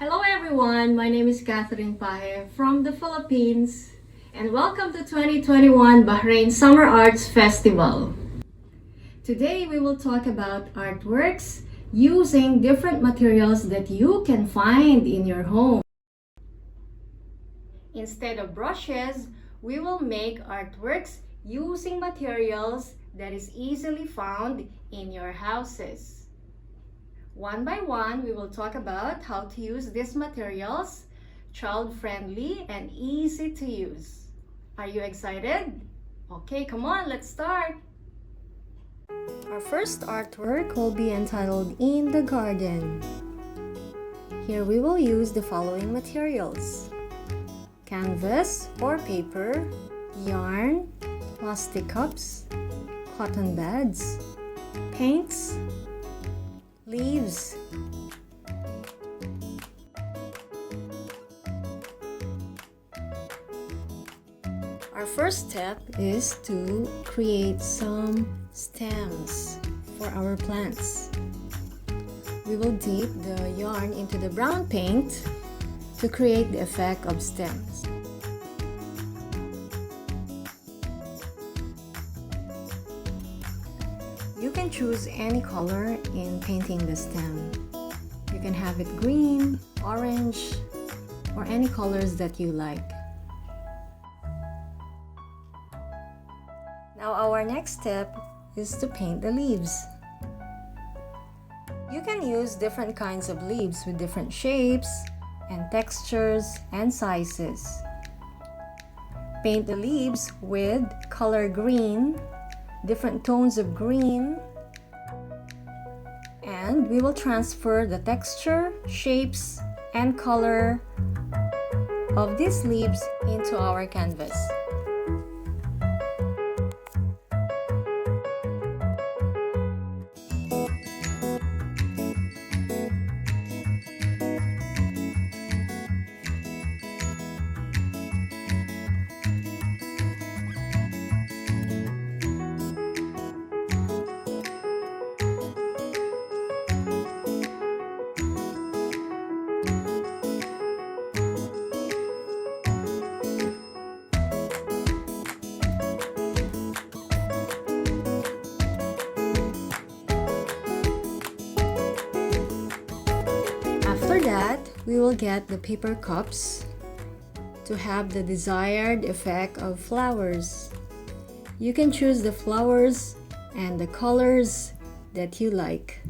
Hello everyone, my name is Catherine Pahe from the Philippines and welcome to 2021 Bahrain Summer Arts Festival. Today we will talk about artworks using different materials that you can find in your home. Instead of brushes, we will make artworks using materials that is easily found in your houses. One by one, we will talk about how to use these materials, child-friendly and easy to use. Are you excited? Okay, come on, let's start! Our first artwork will be entitled In the Garden. Here we will use the following materials: canvas or paper, yarn, plastic cups, cotton buds, paints, leaves. Our first step is to create some stems for our plants. We will dip the yarn into the brown paint to create the effect of stems. You can choose any color in painting the stem. You can have it green, orange, or any colors that you like. Now our next step is to paint the leaves. You can use different kinds of leaves with different shapes and textures and sizes. Paint the leaves with color green, different tones of green, and we will transfer the texture, shapes, and color of these leaves into our canvas. After that, we will get the paper cups to have the desired effect of flowers. You can choose the flowers and the colors that you like.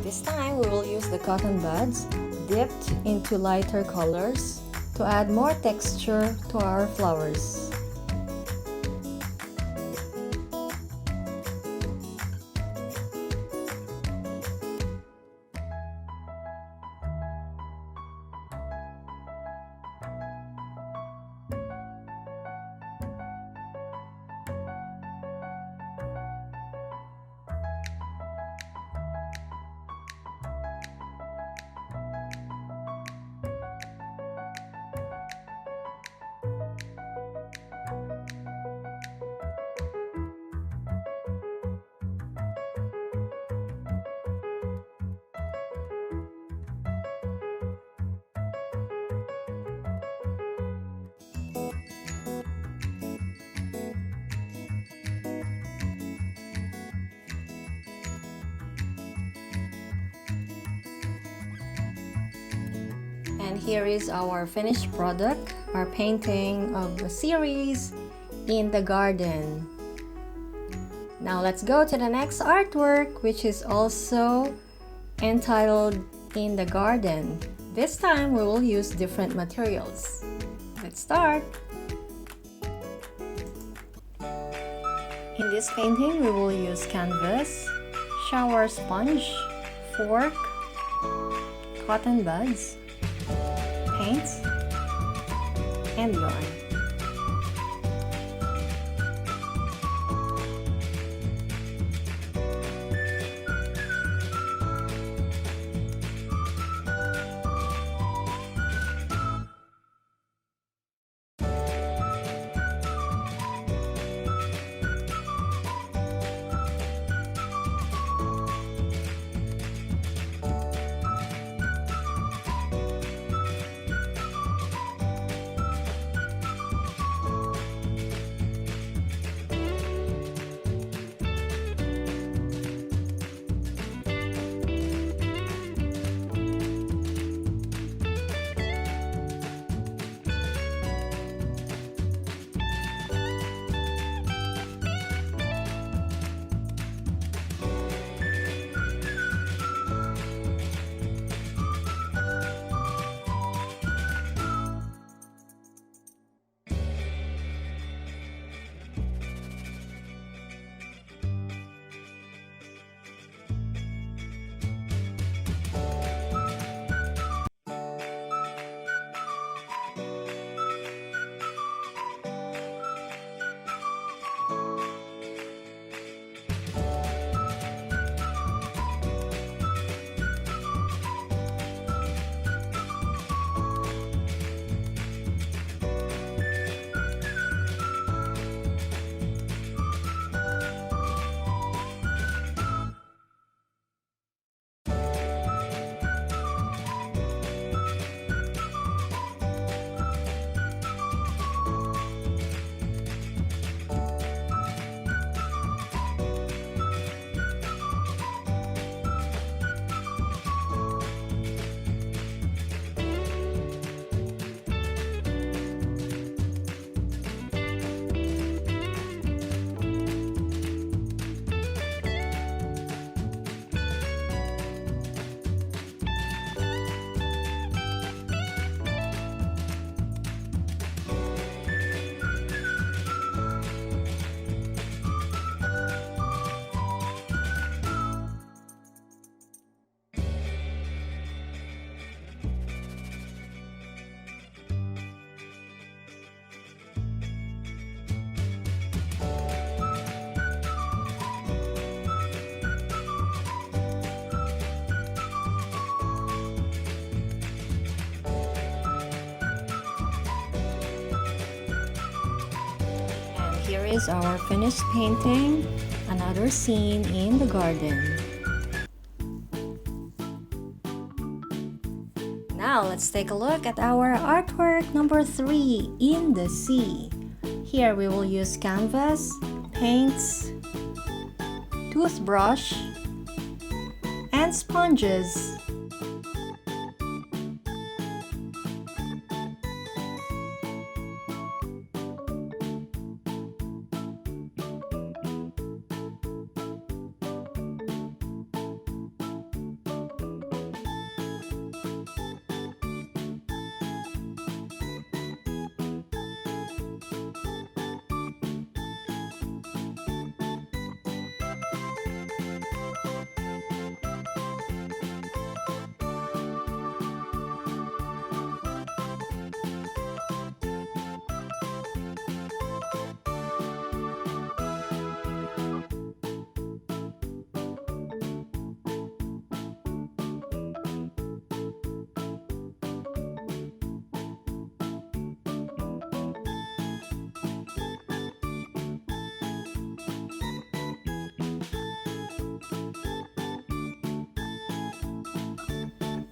This time we will use the cotton buds dipped into lighter colors to add more texture to our flowers. And here is our finished product, our painting of the series In the Garden. Now let's go to the next artwork, which is also entitled In the Garden. This time we will use different materials. Let's start. this painting, we will use canvas, shower sponge, fork, cotton buds, paints, and yarn. Here is our finished painting, another scene in the garden. Now let's take a look at our artwork number 3, in the sea. Here we will use canvas, paints, toothbrush, and sponges.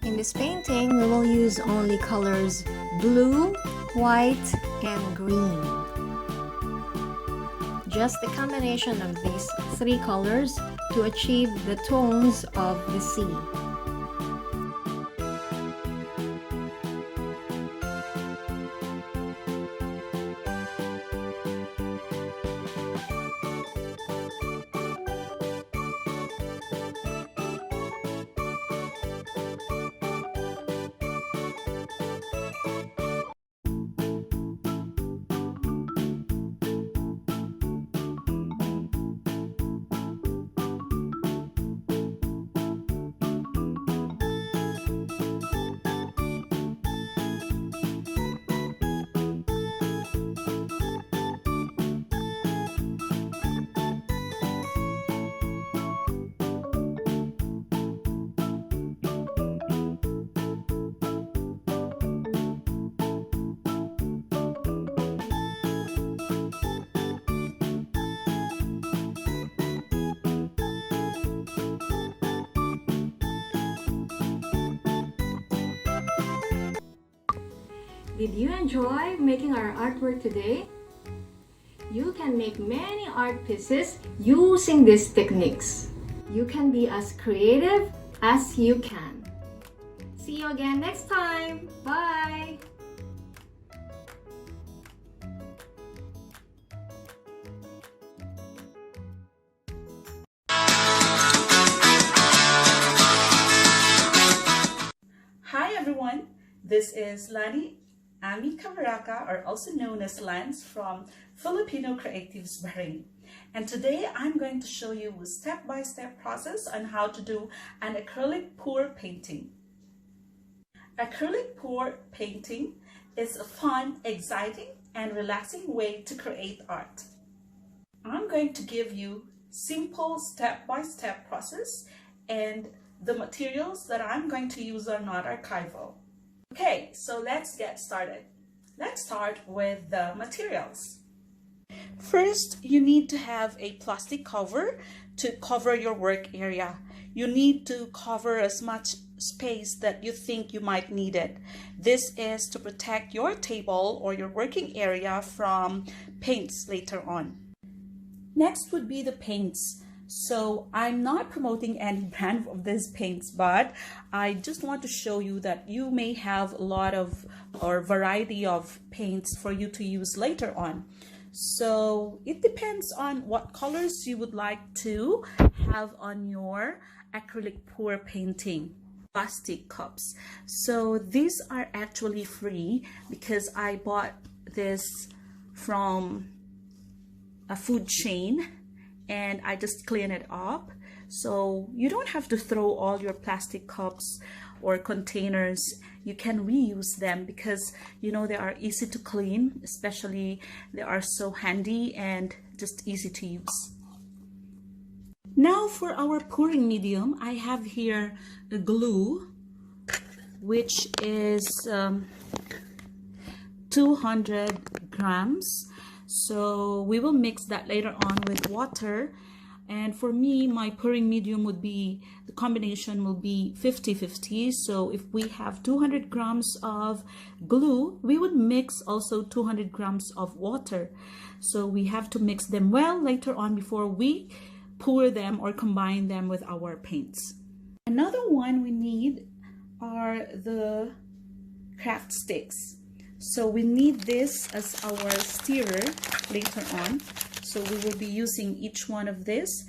In this painting, we will use only colors blue, white, and green. Just the combination of these 3 colors to achieve the tones of the sea. Did you enjoy making our artwork today? You can make many art pieces using these techniques. You can be as creative as you can. See you again next time. Bye! Hi everyone, this is Lani Ami Cabaraka, or also known as Lance, from Filipino Creatives Bahrain. And today I'm going to show you a step-by-step process on how to do an acrylic pour painting. Acrylic pour painting is a fun, exciting, and relaxing way to create art. I'm going to give you simple step-by-step process, and the materials that I'm going to use are not archival. Okay, so let's get started. Let's start with the materials. First, you need to have a plastic cover to cover your work area. You need to cover as much space that you think you might need it. This is to protect your table or your working area from paints later on. Next would be the paints. So I'm not promoting any brand of these paints, but I just want to show you that you may have a lot of or variety of paints for you to use later on. So it depends on what colors you would like to have on your acrylic pour painting. Plastic cups. So these are actually free because I bought this from a food chain and I just clean it up. So you don't have to throw all your plastic cups or containers. You can reuse them because you know they are easy to clean, especially they are so handy and just easy to use. Now for our pouring medium, I have here a glue, which is 200 grams. So we will mix that later on with water. And for me, my pouring medium would be, the combination will be 50-50. So if we have 200 grams of glue, we would mix also 200 grams of water. So we have to mix them well later on before we pour them or combine them with our paints. Another one we need are the craft sticks. So we need this as our stirrer later on. So we will be using each one of this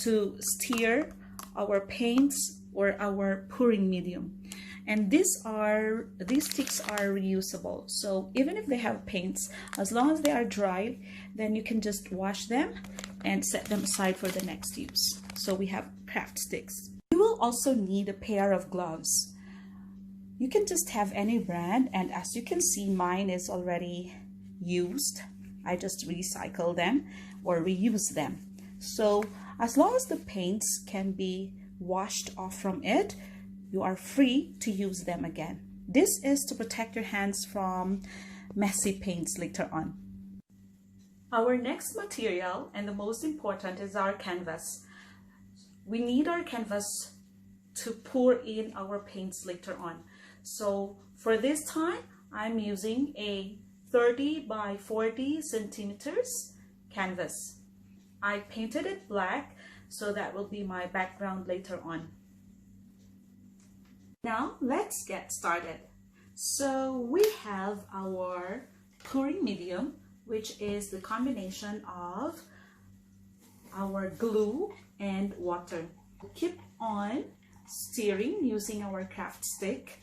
to stir our paints or our pouring medium. And these sticks are reusable. So even if they have paints, as long as they are dry, then you can just wash them and set them aside for the next use. So we have craft sticks. You will also need a pair of gloves. You can just have any brand, and as you can see, mine is already used. I just recycle them or reuse them. So as long as the paints can be washed off from it, you are free to use them again. This is to protect your hands from messy paints later on. Our next material, and the most important, is our canvas. We need our canvas to pour in our paints later on. So for this time, I'm using a 30 by 40 centimeters canvas. I painted it black, so that will be my background later on. Now let's get started. So we have our pouring medium, which is the combination of our glue and water. Keep on stirring using our craft stick.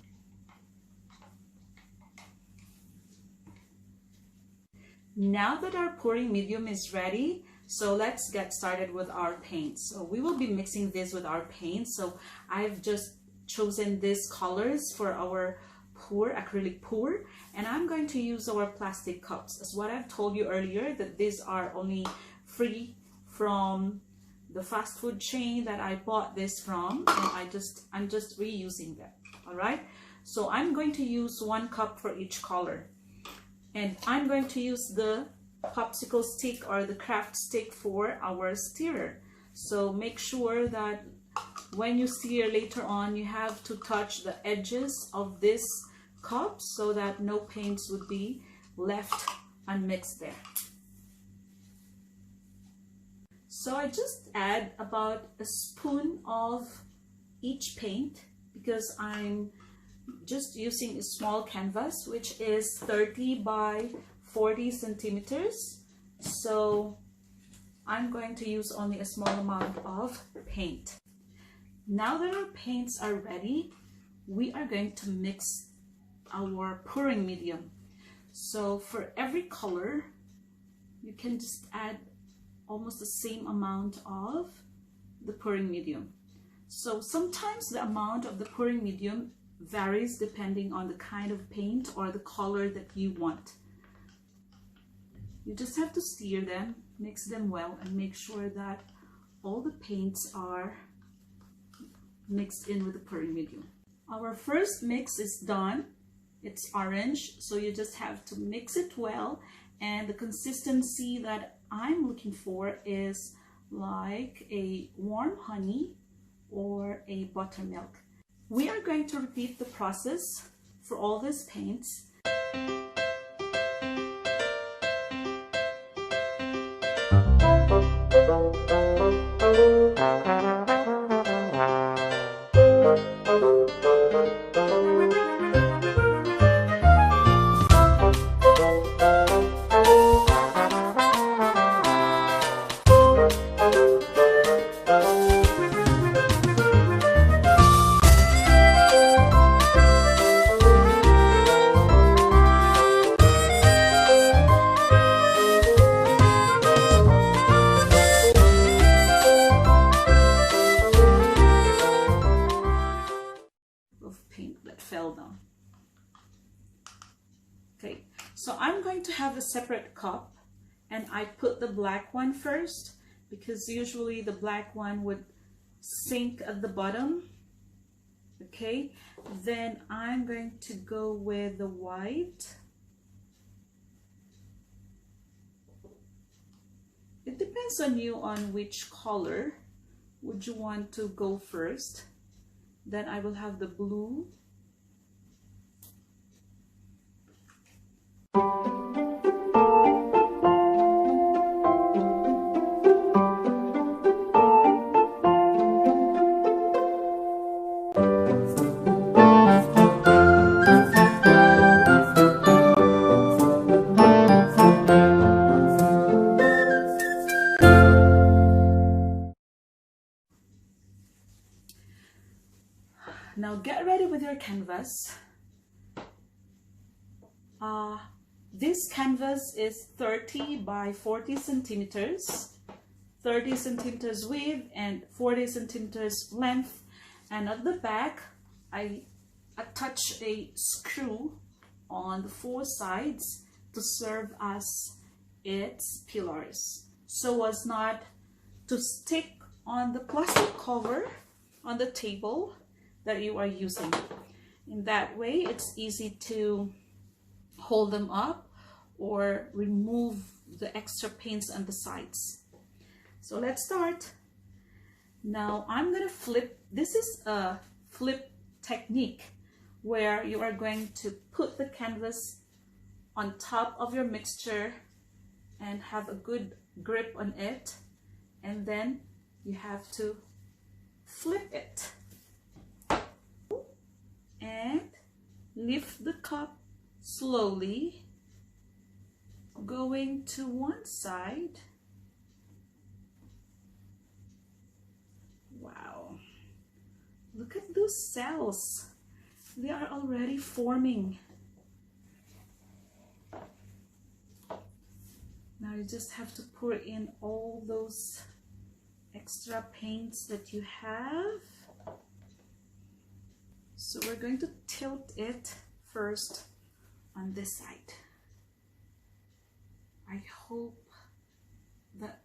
Now that our pouring medium is ready, so let's get started with our paints. So we will be mixing this with our paint. So I've just chosen these colors for our acrylic pour, and I'm going to use our plastic cups. As what I've told you earlier, that these are only free from the fast food chain that I bought this from, and I'm just reusing them. All right, so I'm going to use 1 cup for each color. And I'm going to use the popsicle stick or the craft stick for our stirrer. So make sure that when you stir later on, you have to touch the edges of this cup so that no paints would be left unmixed there. So I just add about a spoon of each paint because I'm just using a small canvas, which is 30 by 40 centimeters. So I'm going to use only a small amount of paint. Now that our paints are ready, we are going to mix our pouring medium. So for every color, you can just add almost the same amount of the pouring medium. So sometimes the amount of the pouring medium varies depending on the kind of paint or the color that you want. You just have to stir them, mix them well, and make sure that all the paints are mixed in with the pouring medium. Our first mix is done. It's orange, so you just have to mix it well, and the consistency that I'm looking for is like a warm honey or a buttermilk. We are going to repeat the process for all these paints. Fell down. Okay, so I'm going to have a separate cup, and I put the black one first because usually the black one would sink at the bottom. Okay, then I'm going to go with the white. It depends on you on which color would you want to go first. Then I will have the blue. Now get ready with your canvas. This canvas is 30 by 40 centimeters, 30 centimeters width and 40 centimeters length. And at the back, I attach a screw on the four sides to serve as its pillars, so as not to stick on the plastic cover on the table that you are using. In that way, it's easy to hold them up or remove the extra paints on the sides. So let's start. Now I'm gonna flip. This is a flip technique where you are going to put the canvas on top of your mixture and have a good grip on it, and then you have to flip it and lift the cup slowly, going to one side. Wow, look at those cells. They are already forming. Now you just have to pour in all those extra paints that you have. So we're going to tilt it first on this side. I hope that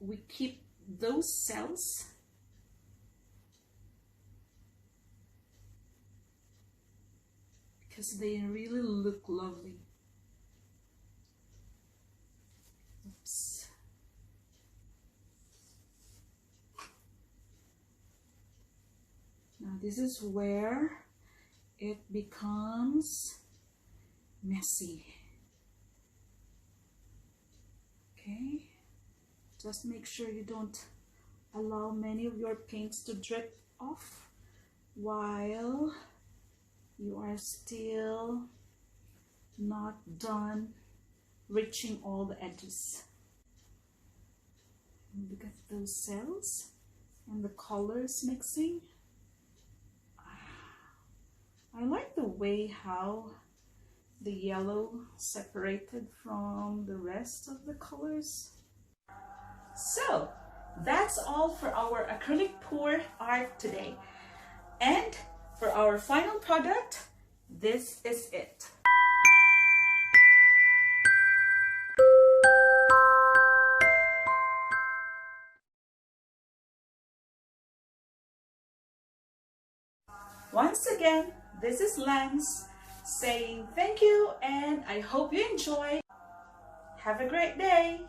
we keep those cells because they really look lovely. Oops. Now this is where it becomes messy. Okay, just make sure you don't allow many of your paints to drip off while you are still not done reaching all the edges. Look at those cells and the colors mixing. I like the way how the yellow separated from the rest of the colors. So that's all for our acrylic pour art today. And for our final product, this is it. Once again, this is Lance saying thank you, and I hope you enjoy. Have a great day.